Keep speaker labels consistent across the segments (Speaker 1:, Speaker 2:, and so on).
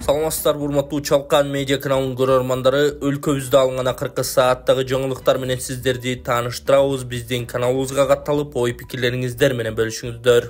Speaker 1: Саламатсыздар, урматтуу Чалкан медиа каналынын көрөрмандары. Өлкөбүздө алынган акыркы сааттагы жаңылыктар менен сиздерди тааныштырабыз. Биздин каналыбызга катталып, ой пикирлериңиздер менен бөлүшүңүздөр.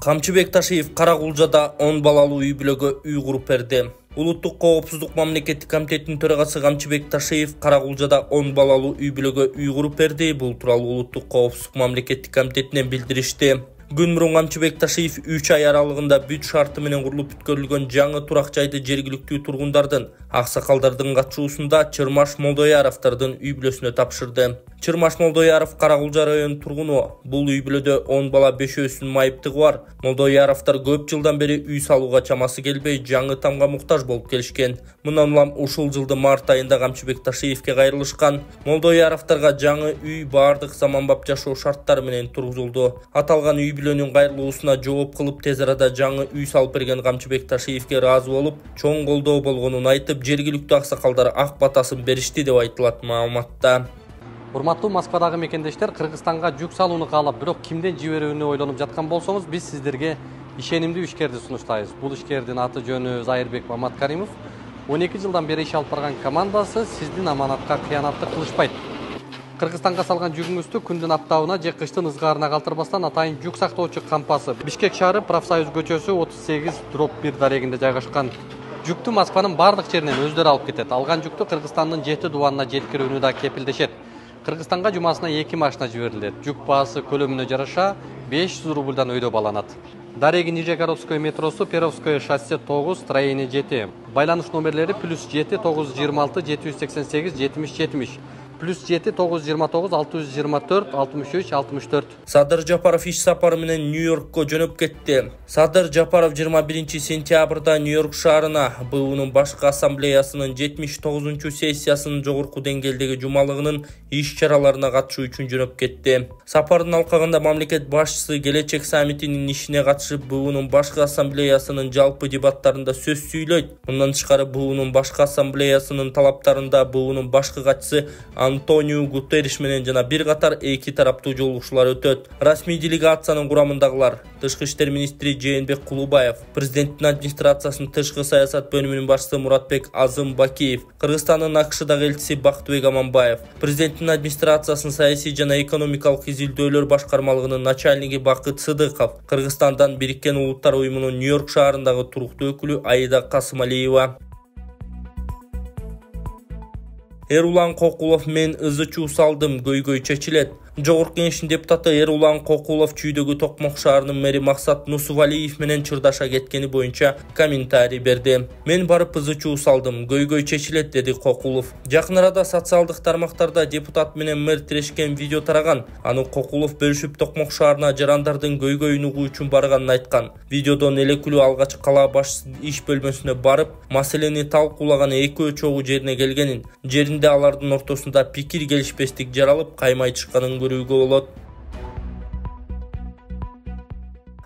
Speaker 1: Камчыбек Ташиев Каракулжада 10 балалуу үй бүлөгө үй куруп берди. Улуттук коопсуздук мамлекеттик комитетинин төрагасы Камчыбек Ташиев Каракулжада 10 балалуу үй бүлөгө үй куруп берди. Бул тууралуу Улуттук коопсуздук мамлекеттик комитетинен билдиришти. Күн мурун Камчыбек Ташиев 3 ай аралыгында бүт шарты менен курулуп бүткөрүлгөн жаңы турак жайды жергиликтүү тургундардын, аксакалдардын катышуусунда Чырмаш Молдояровдордун үй бүлөсүнө тапшырды. Чырмаш Молдояров Каракулжа районунун тургуну. Бул үй бүлөдө 10 бала 5-өсүн майыптыгы бар. Молдояровдор көп жылдан бери үй салууга чамасы келбей, жаңы тамга муктаж болуп келишкен. Мындан улам ушул жылдын март айында Камчыбек Ташиевке кайрылышкан. Молдояровдорго жаңы үй баардык заманбап жашоо шарттары менен тургузулду. Аталган үй бүлөнүн кайрылуусуна жооп кылып тез арада жаңы үй салып берген Камчыбек Ташиевке ыраазы болуп, чоң колдоо болгонун айтып, жергиликтүү аксакалдар ак батасын беришти деп айтылат маалыматта.
Speaker 2: Урматтуу Москвадагы мекендештер, Кыргызстанга жүк салууну каалап, бирок кимден жиберүүнү ойлонуп жаткан болсоңуз, биз сиздерге ишенимдүү ишкерди сунуштайбыз. Бул ишкердин аты жөнү Зайырбек Маматкаримов. 12 жылдан бери иш алып барган командасы сиздин аманатка кыянатты кылышпайт. Кыргызстанга салган жүгүңүздү күндүн аптабына же кыштын ызгаарына калтырбастан атайын жүк сактоочу кампасы Бишкек шаары Профсоюз көчөсү 38/1 дарегинде жайгашкан. Жүктү Москванын бардык жеринен өздөрү алып кетет. Алган жүктү Кыргызстандын 7 дубанына жеткирүүнү да кепилдешет. Кыргызстанга жумасына 2 машина жиберилет. Жүк баасы көлөмүнө жараша 500 рубльдан өйдө баланат. Дареги Нижегородское метросу, Перовское шоссе 9, строение 7. Байланыш номерлери +7 926 788 70 70. +7 929 624 63 64.
Speaker 1: Садыр Жапаров иш сапары менен Нью-Йоркко жөнөп кетти. Садыр Жапаров 21 сентябрда Нью-Йорк шаарына БУнун башкы ассамблеясынын 79 сессиясынын жогорку деңгээлдеги жумалыгынын иш-чараларына катышуу үчүн жөнөп кетти. Сапардын алкагында мамлекет башчысы келечек саммитинин ишине катышып, БУнун башкы ассамблеясынын жалпы дебаттарында сөз сүйлөйт. Мындан тышкары БУнун башкы ассамблеясынын талаптарында БУнун башкы катчысы Антонио Гутерриш менен жана бир катар эки тараптуу жолугушуулар өтөт. Расмий делегациянын курамындагылар Тышкы иштер министри Жээнбек Кулубаев, президенттин администрациясынын тышкы саясат бөлүмүнүн башчысы Муратбек Азымбакиев, Кыргызстандын АКШдагы элчиси Бактыбек Аманбаев, президенттин администрациясынын саясий жана экономикалык изилдөөлөр башкармалыгынын начальниги Бакыт Сыдыков, Кыргызстандан Бириккен Улуттар уюмунун Нью-Йорк шаарындагы туруктуу өкүлү Аида Касымалиева. Эрулан Кокулов мен ызы-чуу салдым, көйгөй чечилет. Жогорку Кеңештин депутаты Эрулан Кокулов чүйдөгү Токмок шаарынын мэри Максат Нусувалиев менен чырдаша кеткени боюнча комментарий берди. Мен барып ызы-чуу салдым, көйгөй чечилет, деди Кокулов. Жакын арада социалдык тармактарда депутат менен мэр тирешкен видео тараган. Аны Кокулов бөлүшүп Токмок шаарына жарандардын көйгөйүн угуу үчүн барганын айткан. Видеодон элекүлүү алгач кала башчысынын иш бөлмөсүнө барып, маселени талкуулаган экөө чогуу жерине келгенин, жеринде алардын ортосунда пикир келишпестик жаралып, каймай чыкканын көрүүгө болот.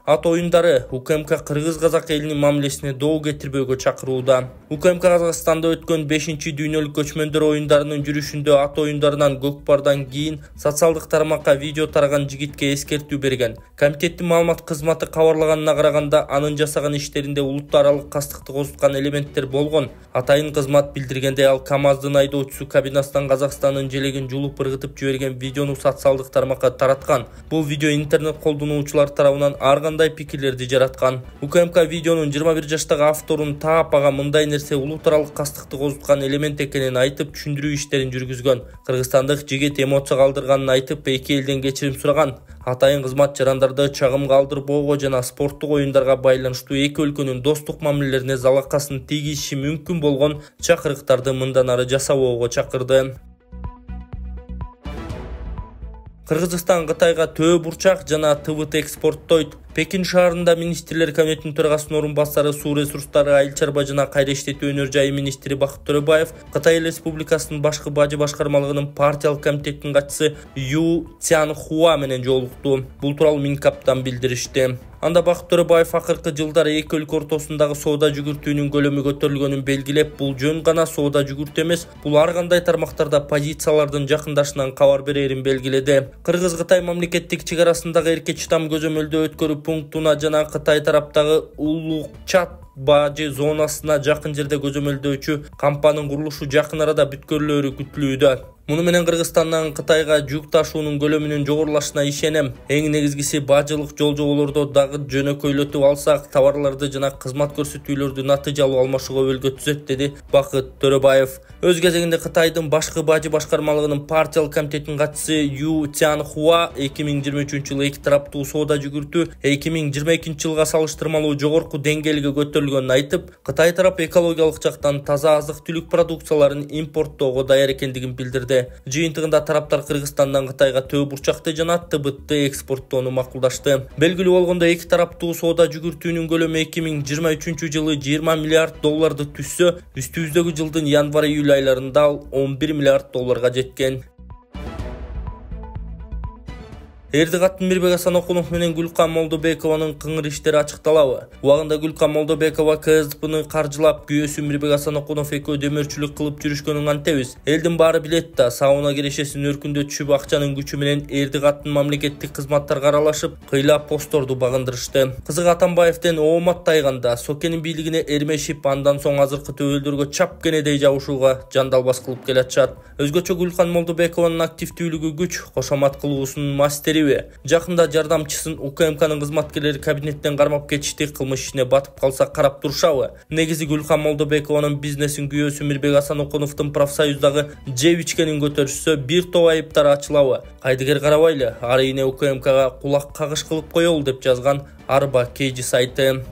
Speaker 1: Ат оюндары УКМК кыргыз-казак элинин мамилесине доо кетирбөөгө чакырууда. УКМК Казакстанда өткөн 5-дүйнөлүк көчмөндөр оюндарынын жүрүшүндө ат оюндарынан көкпардан кийин социалдык тармакка видео тараган жигитке эскертүү берген. Комитеттин маалымат кызматы кабарлаганына караганда, анын жасаган иштеринде улуттуу аралык кастыкты козуткан элементтер болгон. Атайын кызмат билдиргендей, ал КАМАЗдын айдоочусу кабинасынан Казакстандын желегин жулуп ыргытып жиберген видеону социалдык тармакка тараткан. Бул видео интернет колдонуучулар тарабынан аргандай пикирлерди жараткан. УКМК видеонун 21 жаштагы авторун таап ага мындай нерсе улуттуу аралык кастыкты козуткан элемент экенин айтып, түшүндүрүү иштерин жүргүзгөн. Кыргызстандык жигит эмоция калтырганын айтып, эки элден кечирим сураган. Атайын кызмат жарандарды чагымга алдырбоого жана спорттук оюндарга байланыштуу эки өлкөнүн достук мамилелерине залакасын тийгизиши мүмкүн болгон чакырыктарды мындан ары жасабоого чакырды. Кыргызстан Кытайга төө бурчак жана ТВТ экспорттойт. Пекин шаарында министрлер комитетинин төрагасынын орун басары, суу ресурстары, айыл чарба жана кайра иштетүү өнөр жайы министри Бакыт Төрөбаев Кытай Республикасынын башкы бажы башкармалыгынын партиялык комитетинин катчысы Ю Цянхуа менен жолукту. Бул тууралуу Минкаптан билдиришти. Анда Бакыт Төрөбаев акыркы жылдары эки өлкө ортосундагы соода жүгүртүүнүн көлөмү көтөрүлгөнүн белгилеп, бул жөн гана соода жүгүртүү эмес, бул ар кандай тармактарда позициялардын жакындашынан кабар берерин белгиледи. Кыргыз-Кытай мамлекеттик чек арасындагы эрке чыдам көзөмөлдөө өткөрүп, пунктуна жана Кытай тараптагы Улукчат бажы зонасына жакын жерде көзөмөлдөөчү кампанын курулушу жакын арада бүткөрүлөрү күтүлүүдө. Муну менен Кыргызстандан Кытайга жүк ташуунун көлөмүнүн жогорулашына ишенем. Эң негизгиси бажылык жол жоболордо дагы жөнөкөйлөтүп алсак, товарларды жана кызмат көрсөтүүлөрдү натыйжалуу алмашууга өбөлгө түзөт, деди Бакыт Төрөбаев. Өз кезегинде Кытайдын башкы бажы башкармалыгынын партиялык комитетинин катчысы Ю Цянхуа 2023-жылы эки тараптуу соода жүгүртүү 2022-жылга салыштырмалуу жогорку деңгээлге көтөрүлгөнүн айтып, Кытай тарап экологиялык жактан таза азык-түлүк продукцияларын импорттоого даяр экендигин билдирди. Жыйынтыгында тараптар Кыргызстандан Кытайга төө бурчакты жана ТБТ экспорттоону макулдашты. Белгилүү болгондой, эки тараптуу соода жүгүртүүнүн көлөмү 2023-жылы 20 миллиард долларды түзсө, үстүбүздөгү жылдын январь-июль айларында ал 11 миллиард долларга жеткен. Эрдигаттын Мирбек Асанокунов менен Гүлкан Молдобекованын кыңыр иштери ачыкталабы? Убагында Гүлкан Молдобекова КСДПны каржылап, күйөөсү Мирбек Асанокунов экөө демөөрчүлүк кылып жүрүшкөнүн антебиз. Элдин баары билет да, сауна кирешесин өркүндө түшүп акчанын күчү менен Эрдигаттын мамлекеттик кызматтарга аралашып, кыйла постторду багындырышты. Кызык Атамбаевден оомат тайганда, Сокенин бийлигине эрмешип, андан соң азыркы төбөлдөргө чап кенедей жабышууга жандалбас кылып келатышат. Өзгөчө Гүлкан Молдобекованын активдүүлүгү күч, кошомат кылуусунун мастери. Жакында жардамчысын УКМКнын кызматкерлери кабинеттен кармап кетишти, кылмыш ишине батып калса карап турушабы? Негизи Гүлкан Молдобекованын бизнесин күйөөсү Мирбек Асанокуновдун профсоюздагы жеп ичкенин көтөрүшсө, бир топ айыптар ачылабы? Кайдыгер карабайлы, арыйне УКМКга кулак кагыш кылып коелу, деп жазган Арба Кейжи сайты.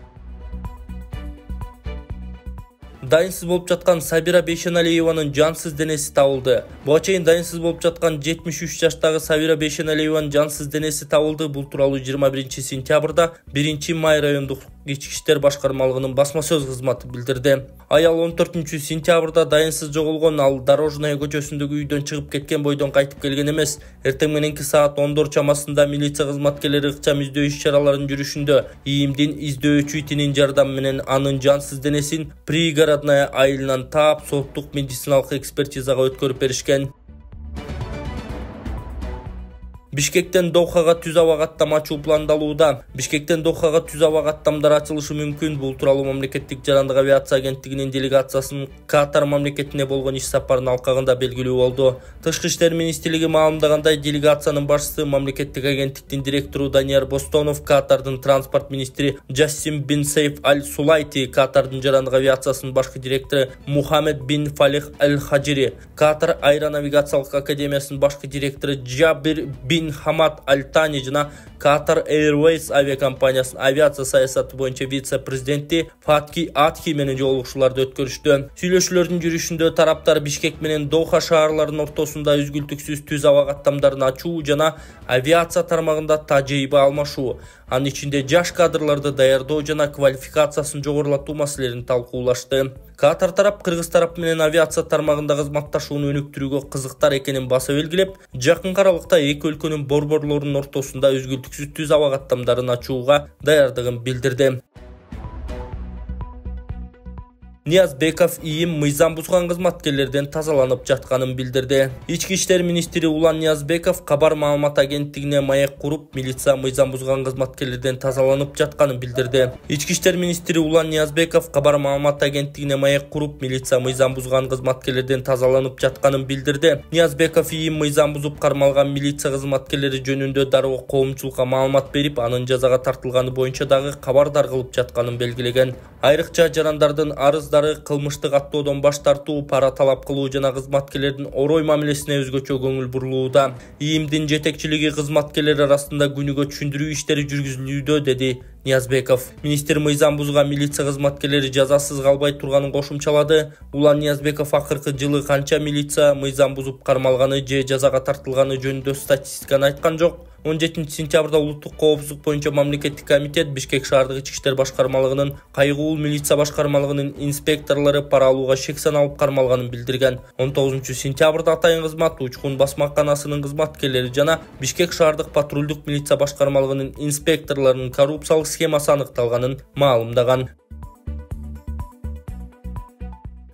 Speaker 1: Дайынсыз болуп жаткан Сабира Бейшеналиеванын жансыз денеси табылды. Буга чейин дайынсыз болуп жаткан 73 жаштагы Сабира Бейшеналиеванын жансыз денеси табылды. Бул тууралуу 21-сентябрда 1-Май райондук ички иштер башкармалыгынын басма сөз кызматы билдирди. Аял 14-сентябрда дайынсыз жоголгон, ал Дорожная көчөсүндөгү үйдөн чыгып кеткен бойдон кайтып келген эмес. Эртең мененки саат 10 чамасында милиция кызматкерлери ыкчам издөө иш-чараларын жүрүшүндө ИИМдин издөөчү итинин жардамы менен анын жансыз денесин пригородная айылынан таап, соттук медициналык экспертизага өткөрүп беришкен. Бишкектен Дохага түз аба каттам ачуу пландалууда. Бишкектен Дохага түз аба каттамдар ачылышы мүмкүн. Бул тууралуу мамлекеттик жарандык авиация агенттигинин делегациясынын Катар мамлекетине болгон иш сапарынын алкагында белгилүү болду. Тышкы иштер министрлиги маалымдагандай, делегациянын башчысы мамлекеттик агенттиктин директору Данияр Бостонов, Катардын транспорт министри Джассим бин Сейф аль-Сулайти, Катардын жарандык авиациясынын башкы директору Мухаммед бин Фалих аль-Хаджири, Катар аэронавигациялык академиясынын башкы директору Джабир бин Хамад Аль-Тани жана Катар Airways авиакомпаниясынын авиация саясаты боюнча вице-президенти Фатки Атхи менен жолугушууларды өткөрүштү. Сүйлөшүүлөрдүн жүрүшүндө тараптар Бишкек менен Доха шаарларынын ортосунда үзгүлтүксүз түз аба каттамдарын ачуу жана авиация тармагында тажрыйба алмашуу, анын ичинде жаш кадрларды даярдоо жана квалификациясын жогорулатуу маселелерин талкуулашты. Катар тарап Кыргыз тарап менен авиация тармагында кызматташууну өнүктүрүүгө кызыктар экенин баса белгилеп, жакын аралыкта эки өлкөнүн борборлорунун ортосунда үзгүлтүксүз түз аба каттамдарын ачууга даярдыгын билдирди. Ниязбеков ИИМ мыйзам бузган кызматкерлерден тазаланып жатканын билдирди. Ички иштер министри Улан Ниязбеков кабар маалымат агенттигине маек куруп, милиция мыйзам бузган кызматкерлерден тазаланып жатканын билдирди. Ички иштер министри Улан Ниязбеков кабар маалымат агенттигине маек куруп, милиция мыйзам бузган кызматкерлерден тазаланып жатканын билдирди. Ниязбеков ИИМ мыйзам бузуп кармалган милиция кызматкерлери жөнүндө дароо коомчулукка маалымат берип, анын жазага тартылганы боюнча дагы кабардар кылып жатканын белгилеген. Айрыкча жарандардын арыздары, кылмыштык аттоодон баш тартуу, пара талап кылуу жана кызматкерлердин орой мамилесине өзгөчө көңүл бурулууда. ИИМдин жетекчилиги кызматкерлер арасында күнүгө түшүндүрүү иштери жүргүзүлүүдө, деди Ниязбеков. Министр мыйзам бузган милиция кызматкерлери жазасыз калбай турганын кошумчалады. Улан Ниязбеков акыркы жылы канча милиция мыйзам бузуп кармалганы же жазага тартылганы жөнүндө статистиканы айткан жок. 17-сентябрда улуттук коопсуздук боюнча мамлекеттик комитет Бишкек шаардык ички иштер башкармалыгынын кайгуул милиция башкармалыгынын инспекторлору пара алууга шек саналып кармалганын билдирген. 19-сентябрда атайын кызмат Учкун басмаканасынын кызматкерлери жана Бишкек шаардык патрулдук милиция башкармалыгынын инспекторлорунун коррупциялык схемасы аныкталганын маалымдаган.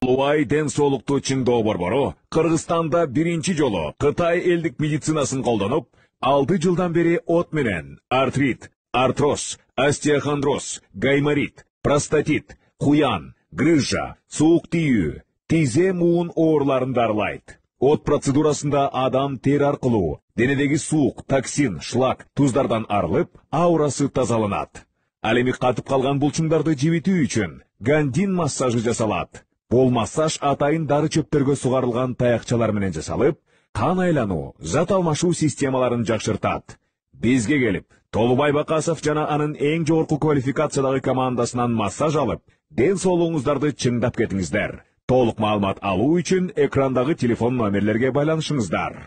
Speaker 3: Улай ден соолукту чыңдоо борбору Кыргызстанда биринчи жолу Кытай элдик медицинасын колдонуп, 6 жылдан бери от менен артрит, артроз, остеохондроз, гайморит, простатит, куян, грыжа, суук тийүү, тизе муун ооруларын дарылайт. От процедурасында адам тер аркылуу денедеги суук, токсин, шлак, туздардан арылып, аурасы тазаланат. Ал эми катып калган булчуңдарды жибитүү үчүн гандин массажы жасалат. Бул массаж атайын дары чөптөргө сугарылган таякчалар менен жасалып, кан айлануу, зат алмашуу системаларын жакшыртат. Бизге келип, Толубай Бакасов жана анын эң жогорку квалификациядагы командасынан массаж алып, ден соолугуңуздарды чыңдап кетиңиздер. Толук маалымат алуу үчүн экрандагы телефон номерлерге байланышыңыздар.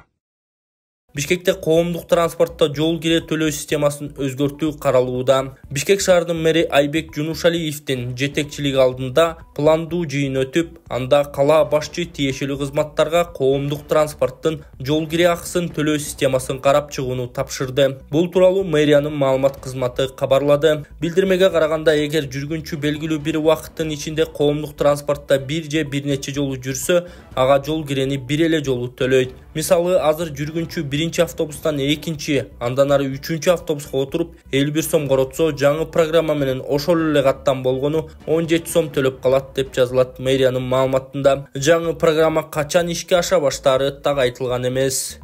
Speaker 1: Бишкекте коомдук транспортто жол кире төлөө системасын өзгөртүү каралууда. Бишкек шаарынын мэри Айбек Жунушалиевдин жетекчилиги алдында пландуу жыйын өтүп, анда кала башчы тиешелүү кызматтарга коомдук транспорттун жол кире акысын төлөө системасын карап чыгууну тапшырды. Бул тууралуу мэриянын маалымат кызматы кабарлады. Билдирмеге караганда, эгер жүргүнчү белгилүү бир убакыттын ичинде коомдук транспортто бир же бир нече жолу жүрсө, ага жол кирени бир эле жолу төлөйт. Мисалы, азыр жүргүнчү биринчи автобустан экинчи, андан ары үчүнчү автобуска отуруп 51 сом коротсо, жаңы программа менен ошол эле каттан болгону 17 сом төлөп калат деп жазылат мэриянын маалыматында. Жаңы программа качан ишке аша баштаары так айтылган эмес.